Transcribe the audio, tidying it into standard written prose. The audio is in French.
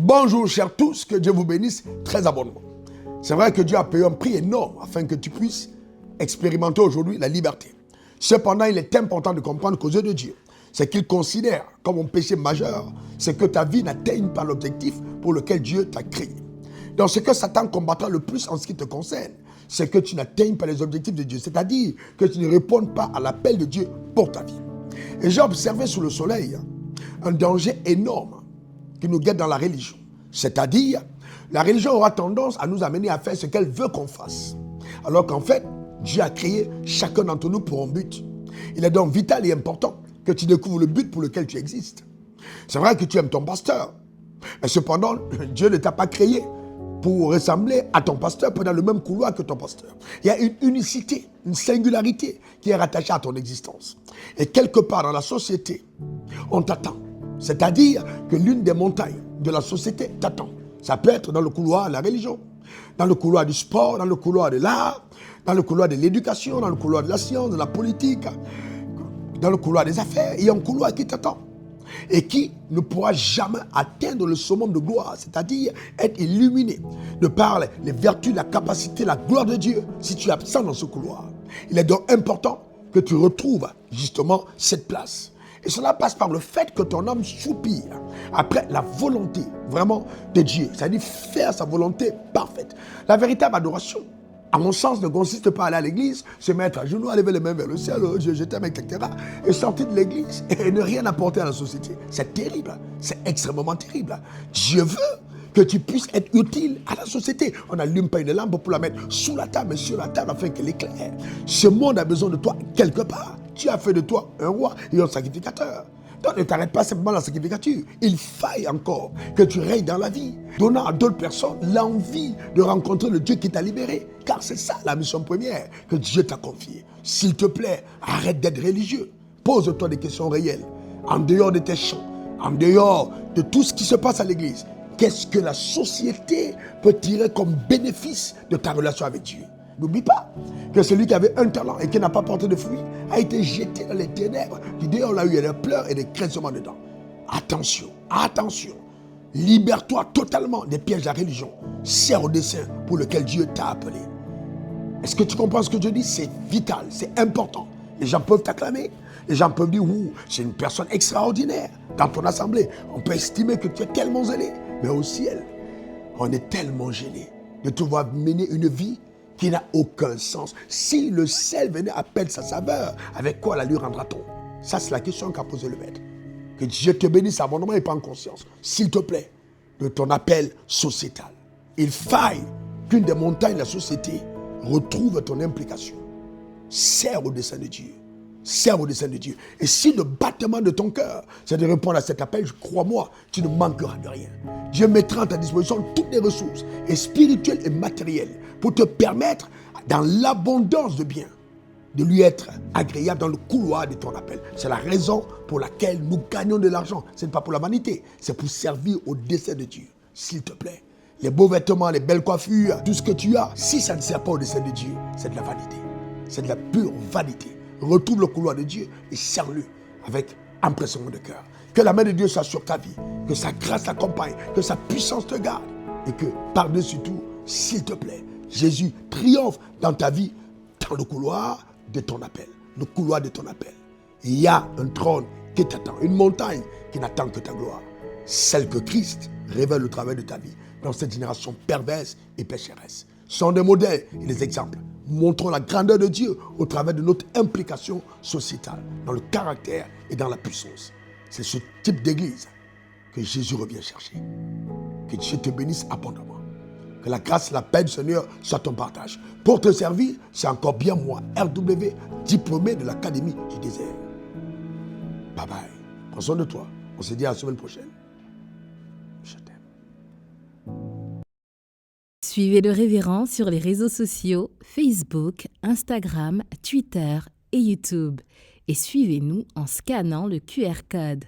Bonjour chers tous, que Dieu vous bénisse très abondamment. C'est vrai que Dieu a payé un prix énorme afin que tu puisses expérimenter aujourd'hui la liberté. Cependant, il est important de comprendre qu'aux yeux de Dieu, ce qu'il considère comme un péché majeur, c'est que ta vie n'atteigne pas l'objectif pour lequel Dieu t'a créé. Donc ce que Satan combattra le plus en ce qui te concerne, c'est que tu n'atteignes pas les objectifs de Dieu, c'est-à-dire que tu ne répondes pas à l'appel de Dieu pour ta vie. Et j'ai observé sous le soleil un danger énorme qui nous guette dans la religion. C'est-à-dire, la religion aura tendance à nous amener à faire ce qu'elle veut qu'on fasse. Alors qu'en fait, Dieu a créé chacun d'entre nous pour un but. Il est donc vital et important que tu découvres le but pour lequel tu existes. C'est vrai que tu aimes ton pasteur, mais cependant, Dieu ne t'a pas créé pour ressembler à ton pasteur, pendant le même couloir que ton pasteur. Il y a une unicité, une singularité qui est rattachée à ton existence. Et quelque part dans la société, on t'attend. C'est-à-dire que l'une des montagnes de la société t'attend. Ça peut être dans le couloir de la religion, dans le couloir du sport, dans le couloir de l'art, dans le couloir de l'éducation, dans le couloir de la science, de la politique, dans le couloir des affaires. Il y a un couloir qui t'attend et qui ne pourra jamais atteindre le summum de gloire, c'est-à-dire être illuminé de par les vertus, la capacité, la gloire de Dieu si tu es absent dans ce couloir. Il est donc important que tu retrouves justement cette place. Et cela passe par le fait que ton âme soupire après la volonté vraiment de Dieu. C'est-à-dire faire sa volonté parfaite. La véritable adoration, à mon sens, ne consiste pas à aller à l'église, se mettre à genoux, à lever les mains vers le ciel, je t'aime, etc. Et sortir de l'église et ne rien apporter à la société. C'est terrible. C'est extrêmement terrible. Dieu veut que tu puisses être utile à la société. On n'allume pas une lampe pour la mettre sous la table, mais sur la table afin qu'elle éclaire. Ce monde a besoin de toi quelque part. Tu as fait de toi un roi et un sacrificateur. Donc ne t'arrête pas simplement à la sacrificature. Il faille encore que tu règnes dans la vie, donnant à d'autres personnes l'envie de rencontrer le Dieu qui t'a libéré. Car c'est ça la mission première que Dieu t'a confiée. S'il te plaît, arrête d'être religieux. Pose-toi des questions réelles. En dehors de tes chants, en dehors de tout ce qui se passe à l'église, qu'est-ce que la société peut tirer comme bénéfice de ta relation avec Dieu? N'oublie pas que celui qui avait un talent et qui n'a pas porté de fruits a été jeté dans les ténèbres. Dehors, là où il y a des pleurs et des craissements dedans. Attention, attention. Libère-toi totalement des pièges de la religion. Sers au dessein pour lequel Dieu t'a appelé. Est-ce que tu comprends ce que je dis? C'est vital, c'est important. Les gens peuvent t'acclamer. Les gens peuvent dire, ouh, c'est une personne extraordinaire. Dans ton assemblée, on peut estimer que tu es tellement zélé. Mais au ciel, on est tellement gêné de te voir mener une vie qui n'a aucun sens. Si le sel venait à perdre sa saveur, avec quoi la lui rendra-t-on? Ça, c'est la question qu'a posé le maître. Que Dieu te bénisse abondamment et prends conscience, s'il te plaît, de ton appel sociétal. Il faille qu'une des montagnes de la société retrouve ton implication. Sers au dessein de Dieu. Sers au dessein de Dieu. Et si le battement de ton cœur, c'est de répondre à cet appel, crois-moi, tu ne manqueras de rien. Dieu mettra à ta disposition toutes les ressources, et spirituelles et matérielles, pour te permettre, dans l'abondance de biens, de lui être agréable dans le couloir de ton appel. C'est la raison pour laquelle nous gagnons de l'argent. Ce n'est pas pour la vanité, c'est pour servir au dessein de Dieu. S'il te plaît, les beaux vêtements, les belles coiffures, tout ce que tu as, si ça ne sert pas au dessein de Dieu, c'est de la vanité. C'est de la pure vanité. Retrouve le couloir de Dieu et serre-le avec empressement de cœur. Que la main de Dieu soit sur ta vie, que sa grâce t'accompagne, que sa puissance te garde et que par-dessus tout, s'il te plaît, Jésus triomphe dans ta vie, dans le couloir de ton appel. Le couloir de ton appel. Il y a un trône qui t'attend, une montagne qui n'attend que ta gloire. Celle que Christ révèle au travers de ta vie dans cette génération perverse et pécheresse. Ce sont des modèles et des exemples. Montrons la grandeur de Dieu au travers de notre implication sociétale, dans le caractère et dans la puissance. C'est ce type d'église que Jésus revient chercher. Que Dieu te bénisse abondamment. Que la grâce et la paix du Seigneur soient ton partage. Pour te servir, c'est encore bien moi, RW, diplômé de l'Académie du désert. Bye bye. Prends soin de toi. On se dit à la semaine prochaine. Je t'aime. Suivez le révérend sur les réseaux sociaux Facebook, Instagram, Twitter et YouTube. Et suivez-nous en scannant le QR code.